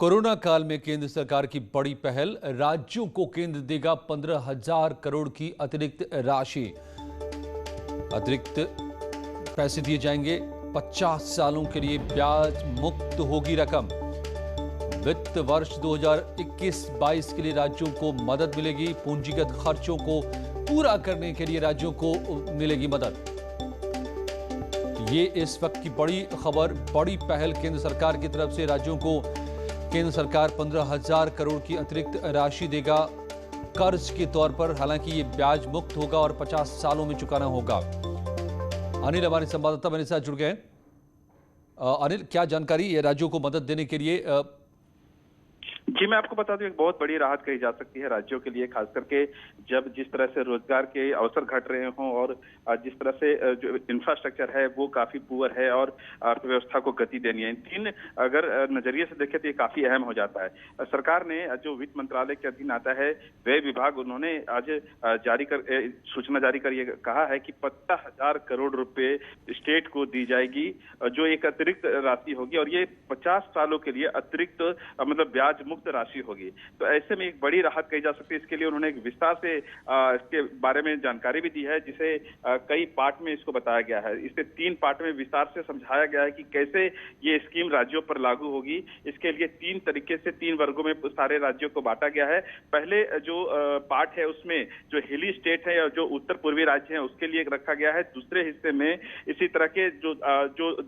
Corona काल में केंद्र सरकार की बड़ी पहल, राज्यों को केंद्र देगा 15,000 करोड़ की अतिरिक्त राशि। अतिरिक्त पैसे दिए जाएंगे, 50 सालों के लिए ब्याज मुक्त होगी रकम। वित्त वर्ष 2021-22 के लिए राज्यों को मदद मिलेगी। पूंजीगत खर्चों को पूरा करने के लिए राज्यों को मिलेगी मदद। ये इस वक्त की बड़ी खबर, बड़ी पहल केंद्र सरकार की तरफ से राज्यों को केंद्र सरकार 15,000 करोड़ की अतिरिक्त राशि देगा कर्ज के तौर पर। हालांकि ये ब्याज मुक्त होगा और 50 सालों में चुकाना होगा। अनिल हमारे संवाददाता मेरे साथ जुड़ गए हैं। अनिल, क्या जानकारी ये राज्यों को मदद देने के लिए? जी, मैं आपको बता दूं, एक बहुत बड़ी राहत कही जा सकती है राज्यों के लिए, खास करके जब जिस तरह से रोजगार के अवसर घट रहे हों और जिस तरह से जो इंफ्रास्ट्रक्चर है वो काफी पुअर है और अर्थव्यवस्था को गति देनी है। इन तीन अगर नजरिए से देखें तो ये काफी अहम हो जाता है। सरकार ने जो वित्त मंत्रालय के अधीन आता है व्यय विभाग, उन्होंने आज सूचना जारी कर ये कहा है कि 50,000 करोड़ रुपए स्टेट को दी जाएगी, जो एक अतिरिक्त राशि होगी और ये 50 सालों के लिए अतिरिक्त मतलब ब्याज मुक्त राशि होगी। तो ऐसे में एक बड़ी राहत कही जा सकती है। इसके लिए उन्होंने एक विस्तार से इसके बारे में जानकारी भी दी है, जिसे कई पार्ट में इसको बताया गया है। इसे 3 पार्ट में विस्तार से समझाया गया है कि कैसे ये स्कीम राज्यों पर लागू होगी। इसके लिए 3 तरीके से 3 वर्गों में सारे राज्यों को बांटा गया है। पहले जो पार्ट है उसमें जो हिली स्टेट है या जो उत्तर पूर्वी राज्य है उसके लिए रखा गया है। दूसरे हिस्से में इसी तरह के जो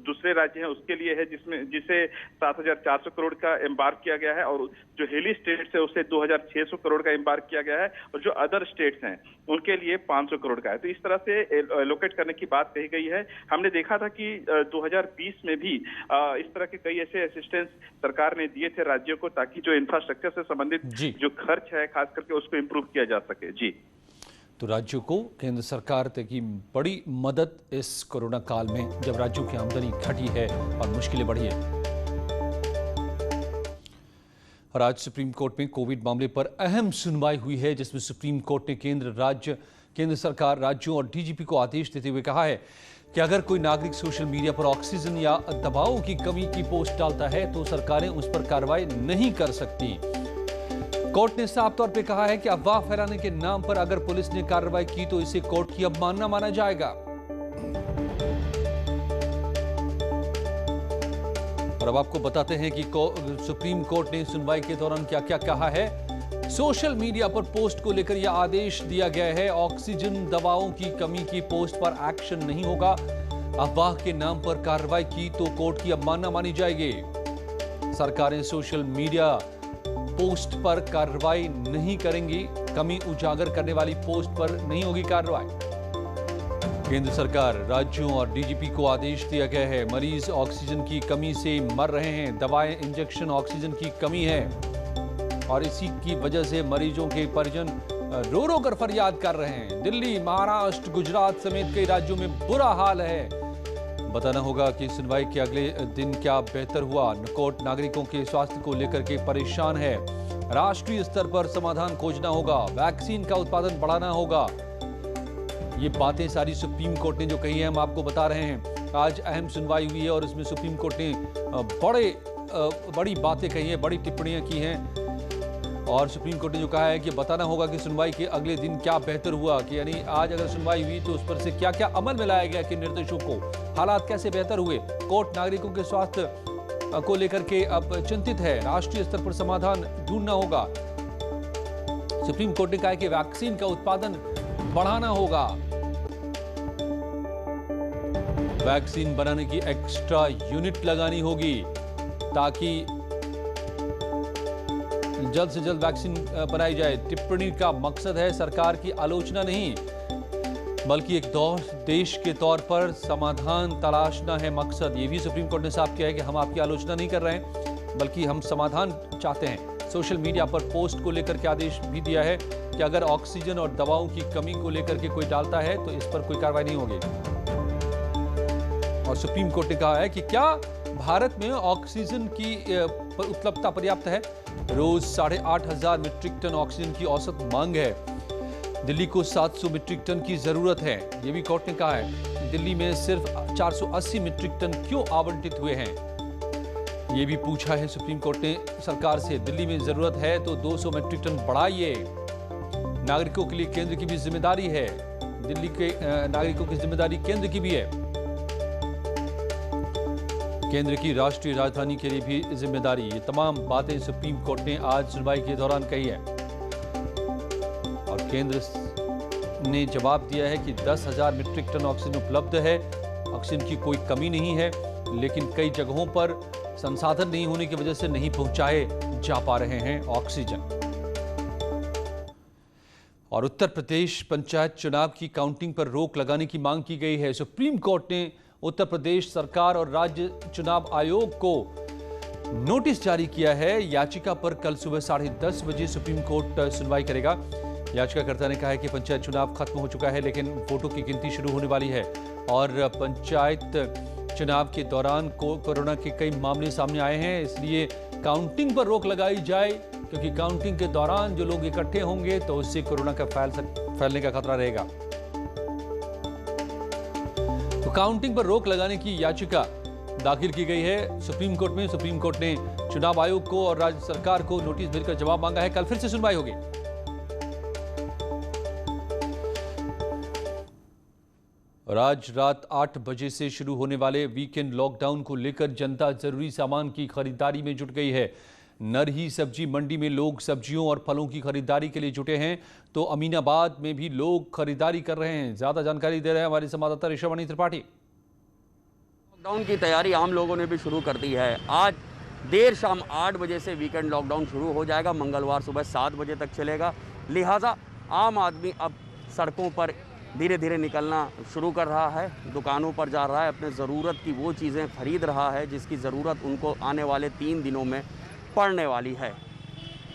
दूसरे राज्य हैं उसके लिए है, जिसे 7,400 करोड़ का एम्बार्क किया गया है, और जो हिली स्टेट्स है उसे 2,600 करोड़ का एम्बार्क किया गया है, और जो अदर स्टेट्स हैं उनके लिए 500 करोड़ का है। तो इस तरह से एलोकेट करने की बात कही गई है। हमने देखा था कि 2020 में भी इस तरह के कई ऐसे असिस्टेंस सरकार ने दिए थे राज्यों को, ताकि जो इंफ्रास्ट्रक्चर से संबंधित जो खर्च है खास करके उसको इंप्रूव किया जा सके। जी, तो राज्यों को केंद्र सरकार की बड़ी मदद इस कोरोना काल में, जब राज्यों की आमदनी घटी है और मुश्किलें बढ़ी है। और आज सुप्रीम कोर्ट में कोविड मामले पर अहम सुनवाई हुई है, जिसमें सुप्रीम कोर्ट ने केंद्र सरकार, राज्यों और डीजीपी को आदेश देते हुए कहा है कि अगर कोई नागरिक सोशल मीडिया पर ऑक्सीजन या दवाओं की कमी की पोस्ट डालता है तो सरकारें उस पर कार्रवाई नहीं कर सकती। कोर्ट ने साफ तौर पे कहा है कि अफवाह फैलाने के नाम पर अगर पुलिस ने कार्रवाई की तो इसे कोर्ट की अवमानना माना जाएगा। और अब आपको बताते हैं कि सुप्रीम कोर्ट ने सुनवाई के दौरान क्या क्या कहा है। सोशल मीडिया पर पोस्ट को लेकर यह आदेश दिया गया है, ऑक्सीजन दवाओं की कमी की पोस्ट पर एक्शन नहीं होगा। अफवाह के नाम पर कार्रवाई की तो कोर्ट की अवमानना मानी जाएगी। सरकारें सोशल मीडिया पोस्ट पर कार्रवाई नहीं करेंगी। कमी उजागर करने वाली पोस्ट पर नहीं होगी कार्रवाई। केंद्र सरकार, राज्यों और डीजीपी को आदेश दिया गया है। मरीज ऑक्सीजन की कमी से मर रहे हैं। दवाएं, इंजेक्शन, ऑक्सीजन की कमी है और इसी की वजह से मरीजों के परिजन रो रो कर फरियाद कर रहे हैं। दिल्ली, महाराष्ट्र, गुजरात समेत कई राज्यों में बुरा हाल है। बताना होगा कि सुनवाई के अगले दिन क्या बेहतर हुआ। कोर्ट नागरिकों के स्वास्थ्य को लेकर के परेशान है। राष्ट्रीय स्तर पर समाधान खोजना होगा। वैक्सीन का उत्पादन बढ़ाना होगा। ये बातें सारी सुप्रीम कोर्ट ने जो कही है हम आपको बता रहे हैं। आज अहम सुनवाई हुई है और इसमें सुप्रीम कोर्ट ने बड़ी बातें कही हैं, बड़ी टिप्पणियां की हैं। और सुप्रीम कोर्ट ने जो कहा है कि बताना होगा कि सुनवाई के अगले दिन क्या बेहतर हुआ, कि यानी आज अगर सुनवाई हुई तो उस पर से क्या क्या अमल में लाया गया कि निर्देशों को, हालात कैसे बेहतर हुए। कोर्ट नागरिकों के स्वास्थ्य को लेकर के अब चिंतित है। राष्ट्रीय स्तर पर समाधान ढूंढना होगा। सुप्रीम कोर्ट ने कहा है कि वैक्सीन का उत्पादन बढ़ाना होगा। वैक्सीन बनाने की एक्स्ट्रा यूनिट लगानी होगी ताकि जल्द से जल्द वैक्सीन बनाई जाए। टिप्पणी का मकसद है सरकार की आलोचना नहीं, बल्कि एक देश के तौर पर समाधान तलाशना है मकसद। ये भी सुप्रीम कोर्ट ने साफ किया है कि हम आपकी आलोचना नहीं कर रहे हैं, बल्कि हम समाधान चाहते हैं। सोशल मीडिया पर पोस्ट को लेकर के आदेश भी दिया है कि अगर ऑक्सीजन और दवाओं की कमी को लेकर के कोई डालता है तो इस पर कोई कार्रवाई नहीं होगी। और सुप्रीम कोर्ट ने कहा है कि क्या भारत में ऑक्सीजन की उपलब्धता पर्याप्त है। रोज 8,500 मीट्रिक टन ऑक्सीजन की औसत मांग है। दिल्ली को 700 मीट्रिक टन की जरूरत है, ये भी कोर्ट ने कहा है। दिल्ली में सिर्फ 480 मीट्रिक टन क्यों आवंटित हुए हैं, ये भी पूछा है सुप्रीम कोर्ट ने सरकार से, दिल्ली में जरूरत है तो 200 मैट्रिक टन बढ़ाइए। नागरिकों के लिए केंद्र की भी जिम्मेदारी है, दिल्ली के नागरिकों की जिम्मेदारी केंद्र की भी है। केंद्र की राष्ट्रीय राजधानी के लिए भी जिम्मेदारी। ये तमाम बातें सुप्रीम कोर्ट ने आज सुनवाई के दौरान कही है और केंद्र ने जवाब दिया है कि 10,000 मैट्रिक टन ऑक्सीजन उपलब्ध है, ऑक्सीजन की कोई कमी नहीं है, लेकिन कई जगहों पर संसाधन नहीं होने की वजह से नहीं पहुंचाए जा पा रहे हैं ऑक्सीजन। और उत्तर प्रदेश पंचायत चुनाव की काउंटिंग पर रोक लगाने की मांग की गई है। सुप्रीम कोर्ट ने उत्तर प्रदेश सरकार और राज्य चुनाव आयोग को नोटिस जारी किया है। याचिका पर कल सुबह 10:30 बजे सुप्रीम कोर्ट सुनवाई करेगा। याचिकाकर्ता ने कहा है कि पंचायत चुनाव खत्म हो चुका है, लेकिन वोटों की गिनती शुरू होने वाली है और पंचायत चुनाव के दौरान कोरोना के कई मामले सामने आए हैं, इसलिए काउंटिंग पर रोक लगाई जाए, क्योंकि काउंटिंग के दौरान जो लोग इकट्ठे होंगे तो उससे कोरोना का फैलने का खतरा रहेगा। तो काउंटिंग पर रोक लगाने की याचिका दाखिल की गई है सुप्रीम कोर्ट में। सुप्रीम कोर्ट ने चुनाव आयोग को और राज्य सरकार को नोटिस भेजकर जवाब मांगा है। कल फिर से सुनवाई होगी। और आज रात 8 बजे से शुरू होने वाले वीकेंड लॉकडाउन को लेकर जनता जरूरी सामान की खरीदारी में जुट गई है। नरही सब्जी मंडी में लोग सब्जियों और फलों की खरीदारी के लिए जुटे हैं, तो अमीनाबाद में भी लोग खरीदारी कर रहे हैं। ज्यादा जानकारी दे रहे हैं हमारे संवाददाता ऋषभमणि त्रिपाठी। लॉकडाउन की तैयारी आम लोगों ने भी शुरू कर दी है। आज देर शाम 8 बजे से वीकेंड लॉकडाउन शुरू हो जाएगा, मंगलवार सुबह 7 बजे तक चलेगा। लिहाजा आम आदमी अब सड़कों पर धीरे धीरे निकलना शुरू कर रहा है, दुकानों पर जा रहा है, अपने ज़रूरत की वो चीज़ें खरीद रहा है जिसकी ज़रूरत उनको आने वाले 3 दिनों में पड़ने वाली है।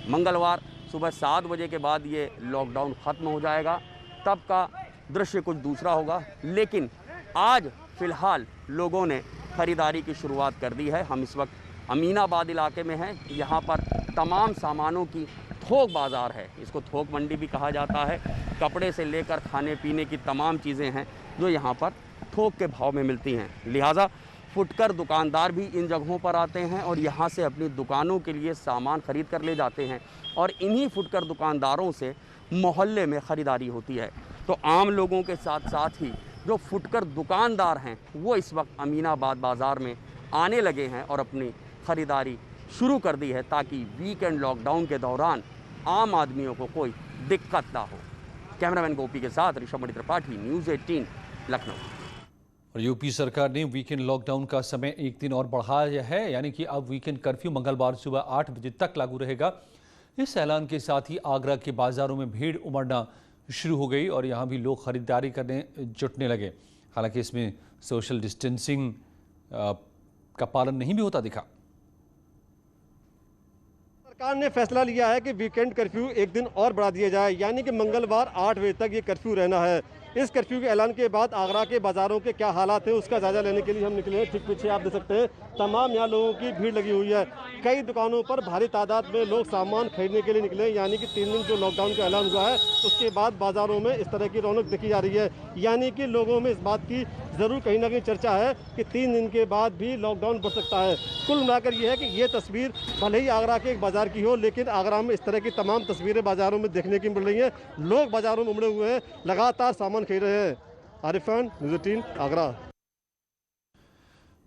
मंगलवार सुबह 7 बजे के बाद ये लॉकडाउन ख़त्म हो जाएगा, तब का दृश्य कुछ दूसरा होगा। लेकिन आज फ़िलहाल लोगों ने ख़रीदारी की शुरुआत कर दी है। हम इस वक्त अमीनाबाद इलाके में हैं। यहाँ पर तमाम सामानों की थोक बाज़ार है, इसको थोक मंडी भी कहा जाता है। कपड़े से लेकर खाने पीने की तमाम चीज़ें हैं जो यहाँ पर थोक के भाव में मिलती हैं। लिहाजा फुटकर दुकानदार भी इन जगहों पर आते हैं और यहाँ से अपनी दुकानों के लिए सामान ख़रीद कर ले जाते हैं और इन्हीं फुटकर दुकानदारों से मोहल्ले में ख़रीदारी होती है। तो आम लोगों के साथ साथ ही जो फुटकर दुकानदार हैं वो इस वक्त अमीनाबाद बाज़ार में आने लगे हैं और अपनी ख़रीदारी शुरू कर दी है, ताकि वीकेंड लॉकडाउन के दौरान आम आदमियों को कोई दिक्कत ना हो। कैमरामैन गोपी के साथ ऋषभमणि त्रिपाठी, न्यूज़ 18 लखनऊ। और यूपी सरकार ने वीकेंड लॉकडाउन का समय 1 दिन और बढ़ाया है, यानी कि अब वीकेंड कर्फ्यू मंगलवार सुबह 8 बजे तक लागू रहेगा। इस ऐलान के साथ ही आगरा के बाजारों में भीड़ उमड़ना शुरू हो गई और यहाँ भी लोग खरीदारी करने जुटने लगे। हालांकि इसमें सोशल डिस्टेंसिंग का पालन नहीं भी होता दिखा। सरकार ने फैसला लिया है कि वीकेंड कर्फ्यू 1 दिन और बढ़ा दिया जाए, यानी कि मंगलवार 8 बजे तक ये कर्फ्यू रहना है। इस कर्फ्यू के ऐलान के बाद आगरा के बाजारों के क्या हालात हैं उसका जायजा लेने के लिए हम निकले हैं। ठीक पीछे आप देख सकते हैं तमाम यहाँ लोगों की भीड़ लगी हुई है। कई दुकानों पर भारी तादाद में लोग सामान खरीदने के लिए निकले हैं, यानी कि 3 दिन जो लॉकडाउन का ऐलान हुआ है उसके बाद बाजारों में इस तरह की रौनक देखी जा रही है। यानी कि लोगों में इस बात की ज़रूर कहीं ना कहीं चर्चा है कि 3 दिन के बाद भी लॉकडाउन बढ़ सकता है। कुल मिलाकर ये है कि ये तस्वीर भले ही आगरा के एक बाजार की हो, लेकिन आगरा में इस तरह की तमाम तस्वीरें बाजारों में देखने की मिल रही हैं। लोग बाजारों में उमड़े हुए हैं, लगातार सामान खरीद रहे हैं। आरिफ खान, न्यूज़ 18 आगरा।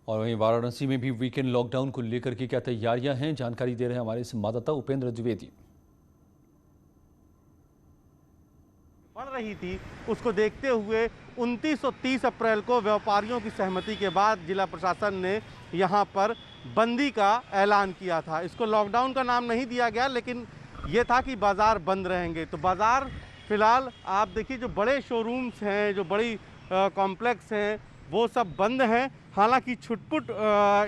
और वहीं वाराणसी में भी वीकेंड लॉकडाउन को लेकर के क्या तैयारियां हैं, जानकारी दे रहे हैं हमारे संवाददाता उपेंद्र द्विवेदी। बढ़ रही थी, उसको देखते हुए 29 और 30 अप्रैल को व्यापारियों की सहमति के बाद जिला प्रशासन ने यहाँ पर बंदी का ऐलान किया था। इसको लॉकडाउन का नाम नहीं दिया गया, लेकिन ये था कि बाज़ार बंद रहेंगे। तो बाज़ार फ़िलहाल आप देखिए, जो बड़े शोरूम्स हैं, जो बड़ी कॉम्प्लेक्स हैं, वो सब बंद हैं। हालांकि छुटपुट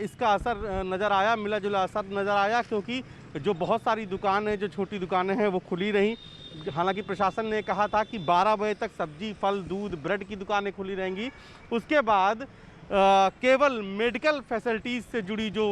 इसका असर नज़र आया, मिला जुला असर नज़र आया, क्योंकि जो बहुत सारी दुकानें, जो छोटी दुकानें हैं वो खुली रहीं। हालांकि प्रशासन ने कहा था कि 12 बजे तक सब्जी, फल, दूध, ब्रेड की दुकानें खुली रहेंगी। उसके बाद केवल मेडिकल फैसिलिटीज़ से जुड़ी जो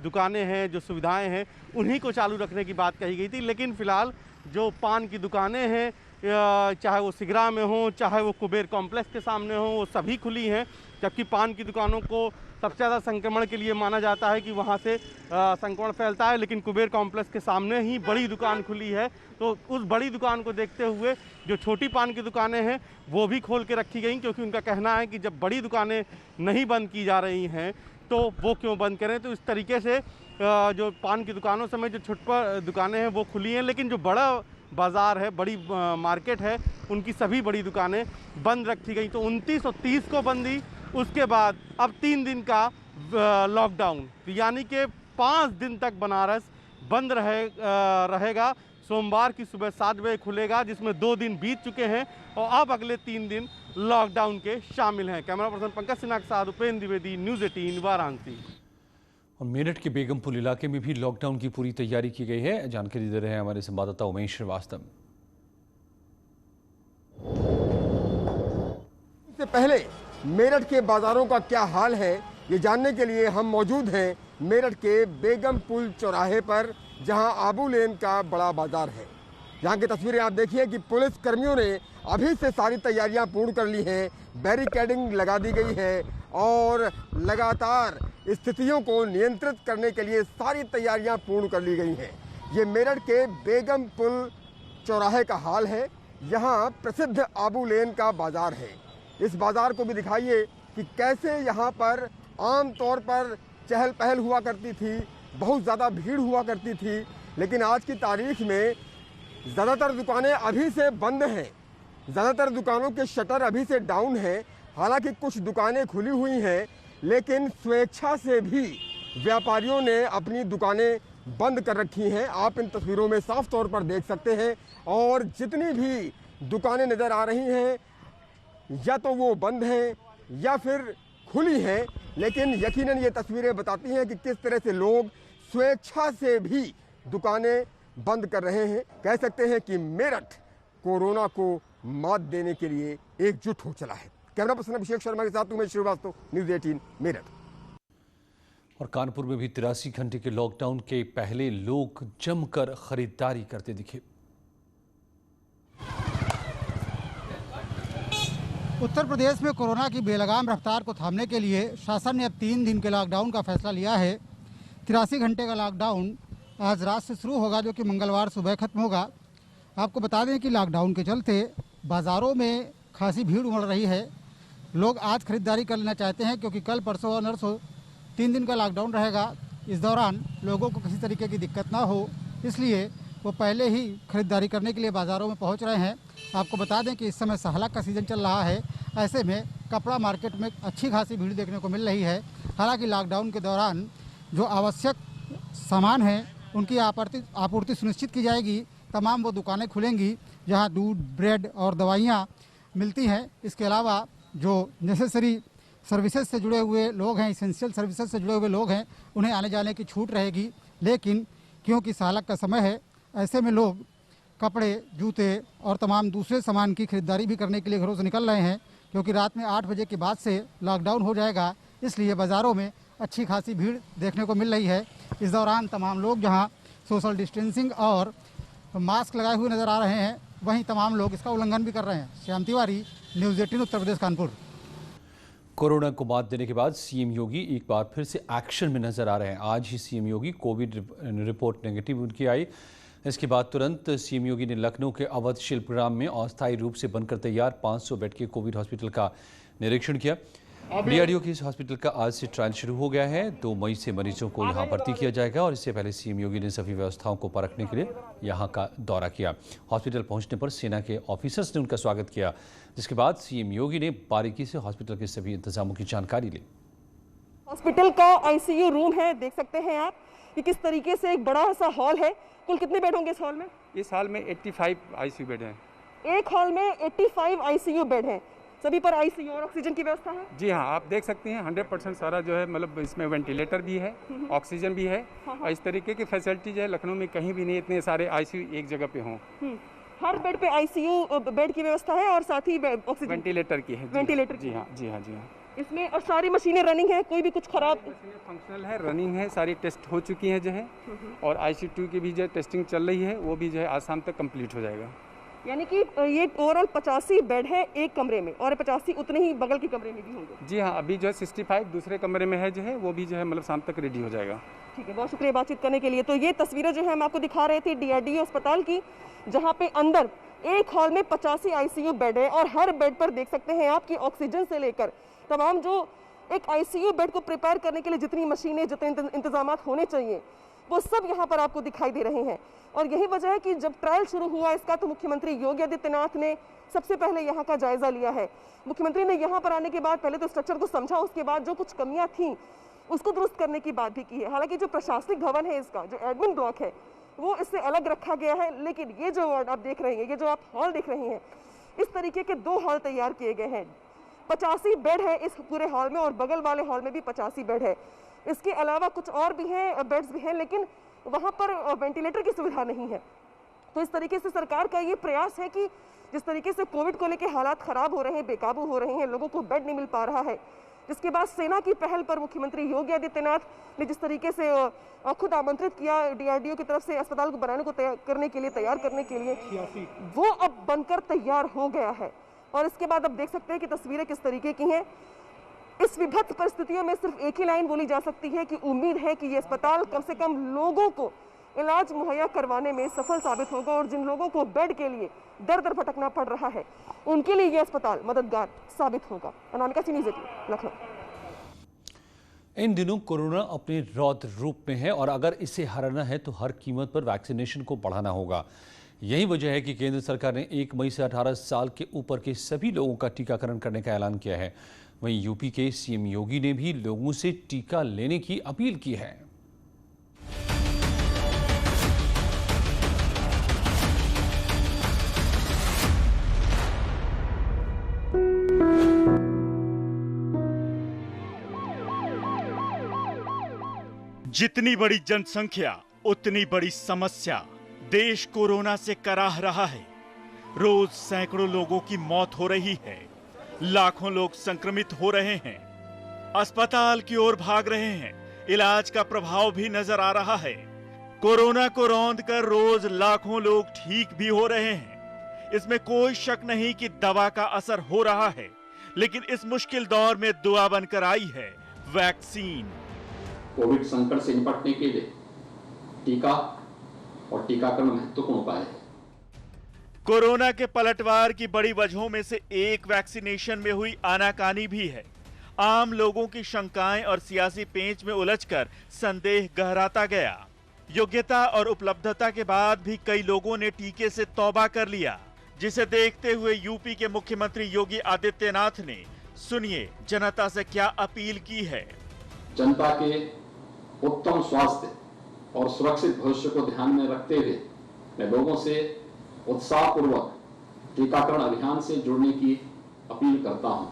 दुकानें हैं, जो सुविधाएं हैं, उन्हीं को चालू रखने की बात कही गई थी। लेकिन फ़िलहाल जो पान की दुकानें हैं, चाहे वो सिगरा में हो, चाहे वो कुबेर कॉम्प्लेक्स के सामने हो, वो सभी खुली हैं। जबकि पान की दुकानों को सबसे ज़्यादा संक्रमण के लिए माना जाता है कि वहाँ से संक्रमण फैलता है, लेकिन कुबेर कॉम्प्लेक्स के सामने ही बड़ी दुकान खुली है। तो उस बड़ी दुकान को देखते हुए जो छोटी पान की दुकानें हैं वो भी खोल के रखी गई, क्योंकि उनका कहना है कि जब बड़ी दुकानें नहीं बंद की जा रही हैं तो वो क्यों बंद करें। तो इस तरीके से जो पान की दुकानों समेत जो छोटी दुकानें हैं वो खुली हैं, लेकिन जो बड़ा बाज़ार है, बड़ी मार्केट है, उनकी सभी बड़ी दुकानें बंद रखी गई। तो 29 और 30 को बंदी, उसके बाद अब 3 दिन का लॉकडाउन, यानी कि 5 दिन तक बनारस बंद रहेगा। सोमवार की सुबह 7 बजे खुलेगा, जिसमें 2 दिन बीत चुके हैं और अब अगले 3 दिन लॉकडाउन के शामिल हैं। कैमरा पर्सन पंकज सिन्हा के साथ उपेंद्र द्विवेदी, न्यूज़ 18 वाराणसी। और मेरठ के बेगमपुर इलाके में भी लॉकडाउन की पूरी तैयारी की गई है। जानकारी दे रहे हैं हमारे संवाददाता उमेश श्रीवास्तव। इससे पहले मेरठ के बाजारों का क्या हाल है, ये जानने के लिए हम मौजूद हैं मेरठ के बेगमपुर चौराहे पर, जहां आबू लेन का बड़ा बाजार है। यहाँ की तस्वीरें आप देखिए कि पुलिस कर्मियों ने अभी से सारी तैयारियां पूर्ण कर ली हैं, बैरिकेडिंग लगा दी गई है और लगातार स्थितियों को नियंत्रित करने के लिए सारी तैयारियां पूर्ण कर ली गई हैं। ये मेरठ के बेगमपुर चौराहे का हाल है। यहाँ प्रसिद्ध आबू लेन का बाजार है। इस बाजार को भी दिखाइए कि कैसे यहाँ पर आम तौर पर चहल पहल हुआ करती थी, बहुत ज़्यादा भीड़ हुआ करती थी, लेकिन आज की तारीख में ज़्यादातर दुकानें अभी से बंद हैं। ज़्यादातर दुकानों के शटर अभी से डाउन हैं। हालांकि कुछ दुकानें खुली हुई हैं, लेकिन स्वेच्छा से भी व्यापारियों ने अपनी दुकानें बंद कर रखी हैं। आप इन तस्वीरों में साफ तौर पर देख सकते हैं। और जितनी भी दुकानें नज़र आ रही हैं, या तो वो बंद हैं या फिर खुली हैं, लेकिन यकीनन ये तस्वीरें बताती हैं कि किस तरह से लोग स्वेच्छा से भी दुकानें बंद कर रहे हैं। कह सकते हैं कि मेरठ कोरोना को मात देने के लिए एकजुट हो चला है। कैमरा पर्सन अभिषेक शर्मा के साथ उमेश श्रीवास्तव, न्यूज़ 18 मेरठ। और कानपुर में भी 83 घंटे के लॉकडाउन के पहले लोग जमकर खरीदारी करते दिखे। उत्तर प्रदेश में कोरोना की बेलगाम रफ्तार को थामने के लिए शासन ने अब 3 दिन के लॉकडाउन का फैसला लिया है। 83 घंटे का लॉकडाउन आज रात से शुरू होगा, जो कि मंगलवार सुबह खत्म होगा। आपको बता दें कि लॉकडाउन के चलते बाज़ारों में खासी भीड़ उमड़ रही है। लोग आज खरीदारी कर लेना चाहते हैं, क्योंकि कल परसों और नरसों 3 दिन का लॉकडाउन रहेगा। इस दौरान लोगों को किसी तरीके की दिक्कत ना हो, इसलिए वो पहले ही खरीदारी करने के लिए बाज़ारों में पहुंच रहे हैं। आपको बता दें कि इस समय सहालक का सीज़न चल रहा है। ऐसे में कपड़ा मार्केट में अच्छी खासी भीड़ देखने को मिल रही है। हालांकि लॉकडाउन के दौरान जो आवश्यक सामान हैं उनकी आपूर्ति सुनिश्चित की जाएगी। तमाम वो दुकानें खुलेंगी जहां दूध, ब्रेड और दवाइयां मिलती हैं। इसके अलावा जो नेसेसरी सर्विसेज से जुड़े हुए लोग हैं, इसेंशियल सर्विसेज से जुड़े हुए लोग हैं, उन्हें आने जाने की छूट रहेगी। लेकिन क्योंकि सहालक का समय है, ऐसे में लोग कपड़े, जूते और तमाम दूसरे सामान की खरीदारी भी करने के लिए घरों से निकल रहे हैं, क्योंकि रात में 8 बजे के बाद से लॉकडाउन हो जाएगा। इसलिए बाज़ारों में अच्छी खासी भीड़ देखने को मिल रही है। इस दौरान तमाम लोग जहां सोशल डिस्टेंसिंग और मास्क लगाए हुए नज़र आ रहे हैं, वहीं तमाम लोग इसका उल्लंघन भी कर रहे हैं। श्याम तिवारी, न्यूज़ 18 उत्तर प्रदेश, कानपुर। कोरोना को मात देने के बाद सीएम योगी एक बार फिर से एक्शन में नजर आ रहे हैं। आज ही सीएम योगी कोविड रिपोर्ट नेगेटिव उनकी आई। इसके बाद तुरंत सीएम योगी ने लखनऊ के अवध शिल्पग्राम में अस्थायी रूप से बनकर तैयार 500 बेड के कोविड हॉस्पिटल का निरीक्षण किया। डीआरडीओ के इस हॉस्पिटल का आज से ट्रायल शुरू हो गया है। 2 मई से मरीजों को यहां भर्ती किया जाएगा और इससे पहले सीएम योगी ने सभी व्यवस्थाओं को परखने के लिए यहां का दौरा किया। हॉस्पिटल पहुंचने पर सेना के ऑफिसर्स ने उनका स्वागत किया, जिसके बाद सीएम योगी ने बारीकी से हॉस्पिटल के सभी इंतजामों की जानकारी ली। हॉस्पिटल का आईसीयू रूम है, देख सकते हैं आप कि किस तरीके से एक बड़ा सा हॉल है। कुल कितने बेड होंगे इस हॉल में? इस हॉल में 85 आईसीयू बेड हैं। एक हॉल में 85 आईसीयू बेड हैं। सभी पर आईसीयू और ऑक्सीजन की व्यवस्था है? जी हाँ, आप देख सकते हैं 100% सारा जो है, मतलब इसमें वेंटिलेटर भी है, ऑक्सीजन भी है। और इस तरीके की फैसिलिटी जो है लखनऊ में कहीं भी नहीं इतने सारे आईसीयू एक जगह पे हों। हर बेड पे आईसीयू बेड की व्यवस्था है और साथ ही ऑक्सीजन वेंटिलेटर की है। वेंटिलेटर जी हाँ, जी हाँ, जी हाँ। इसमें और सारी मशीनें रनिंग है, कोई भी कुछ खराब? फंक्शनल है, रनिंग है, सारी टेस्ट हो चुकी हैं जो है। और ICU की भी जो टेस्टिंग चल रही है, वो भी जो है आज शाम तक कंप्लीट हो जाएगा। यानी कि ये ओवरऑल 85 बेड है एक कमरे में और 85 उतने ही बगल के कमरे में भी होंगे। जी हाँ, अभी जो है 65 दूसरे कमरे में है, जो है वो भी जो है मतलब शाम तक रेडी हो जाएगा। ठीक है, बहुत शुक्रिया बातचीत करने के लिए। तो ये तस्वीरें जो है हम आपको दिखा रहे थे DRDO अस्पताल की, जहाँ पे अंदर एक हॉल में 85 ICU बेड है और हर बेड पर देख सकते हैं आप कि ऑक्सीजन से लेकर तमाम जो एक ICU बेड को प्रिपेयर करने के लिए जितनी मशीनें, जितने इंतजाम होने चाहिए, वो सब यहाँ पर आपको दिखाई दे रहे हैं। और यही वजह है कि जब ट्रायल शुरू हुआ इसका, तो मुख्यमंत्री योगी आदित्यनाथ ने सबसे पहले यहाँ का जायजा लिया है। मुख्यमंत्री ने यहाँ पर आने के बाद पहले तो स्ट्रक्चर को समझा, उसके बाद जो कुछ कमियां थीं उसको दुरुस्त करने की बात भी की है। हालांकि जो प्रशासनिक भवन है इसका, जो एडमिन ब्लॉक है, वो इससे अलग रखा गया है, लेकिन ये जो वार्ड आप देख रहे हैं, ये जो आप हॉल देख रहे हैं, इस तरीके के 2 हॉल तैयार किए गए हैं। 85 बेड है इस पूरे हॉल में और बगल वाले हॉल में भी 85 बेड है। इसके अलावा कुछ और भी हैं, बेड्स भी हैं, लेकिन वहाँ पर वेंटिलेटर की सुविधा नहीं है। तो इस तरीके से सरकार का ये प्रयास है कि जिस तरीके से कोविड को लेकर हालात खराब हो रहे हैं, बेकाबू हो रहे हैं, लोगों को बेड नहीं मिल पा रहा है, जिसके बाद सेना की पहल पर मुख्यमंत्री योगी आदित्यनाथ ने जिस तरीके से खुद आमंत्रित किया DRDO की तरफ से अस्पताल को बनाने को तैयार करने के लिए, वो अब बनकर तैयार हो गया है। और इसके बाद अब देख सकते हैं कि तस्वीरें किस तरीके की हैं। इस विभत्स परिस्थितियों में सिर्फ एक ही लाइन बोली जा सकती है कि उम्मीद है कि ये अस्पताल कम से कम लोगों को इलाज मुहैया करवाने में सफल साबित होगा और जिन लोगों को बेड के लिए दर दर भटकना पड़ रहा है, उनके लिए ये अस्पताल मददगार साबित होगा। अनामिका चीनी, लखनऊ। इन दिनों कोरोना अपने रौद्र रूप में है और अगर इसे हराना है तो हर कीमत पर वैक्सीनेशन को बढ़ाना होगा। यही वजह है कि केंद्र सरकार ने 1 मई से 18 साल के ऊपर के सभी लोगों का टीकाकरण करने का ऐलान किया है। वहीं यूपी के CM योगी ने भी लोगों से टीका लेने की अपील की है। जितनी बड़ी जनसंख्या उतनी बड़ी समस्या। देश कोरोना से कराह रहा है। रोज सैकड़ों लोगों की मौत हो रही है, लाखों लोग संक्रमित हो रहे हैं, अस्पताल की ओर भाग रहे हैं, इलाज का प्रभाव भी नजर आ रहा है। कोरोना को रौंद कर रोज लाखों लोग ठीक भी हो रहे हैं। इसमें कोई शक नहीं कि दवा का असर हो रहा है, लेकिन इस मुश्किल दौर में दुआ बनकर आई है वैक्सीन। कोविड संकट से निपटने के लिए टीका और टीकाकरण महत्वपूर्ण उपाय है। कोरोना के पलटवार की बड़ी वजहों में से एक वैक्सीनेशन में हुई आनाकानी भी है। आम लोगों की शंकाएं और सियासी पेंच में उलझकर संदेह गहराता गया। योग्यता और उपलब्धता के बाद भी कई लोगों ने टीके से तौबा कर लिया, जिसे देखते हुए यूपी के मुख्यमंत्री योगी आदित्यनाथ ने सुनिए जनता से क्या अपील की है। जनता के उत्तम स्वास्थ्य और सुरक्षित भविष्य को ध्यान में रखते हुए मैं लोगों से उत्साहपूर्वक टीकाकरण अभियान से जुड़ने की अपील करता हूं।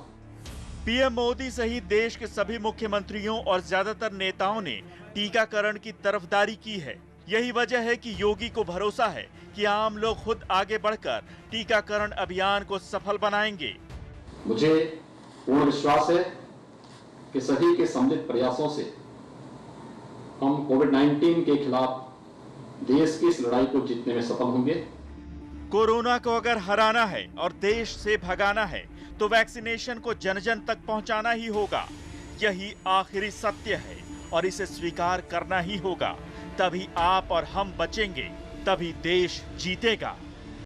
पीएम मोदी सहित देश के सभी मुख्यमंत्रियों और ज्यादातर नेताओं ने टीकाकरण की तरफदारी की है। यही वजह है कि योगी को भरोसा है कि आम लोग खुद आगे बढ़कर टीकाकरण अभियान को सफल बनाएंगे। मुझे पूर्ण विश्वास है कि सभी के सम्मिलित प्रयासों से हम कोविड-19 के खिलाफ देश की इस लड़ाई को जीतने में सफल होंगे। कोरोना को अगर हराना है और देश से भगाना है तो वैक्सीनेशन को जन जन तक पहुंचाना ही होगा। यही आखिरी सत्य है और इसे स्वीकार करना ही होगा। तभी आप और हम बचेंगे, तभी देश जीतेगा।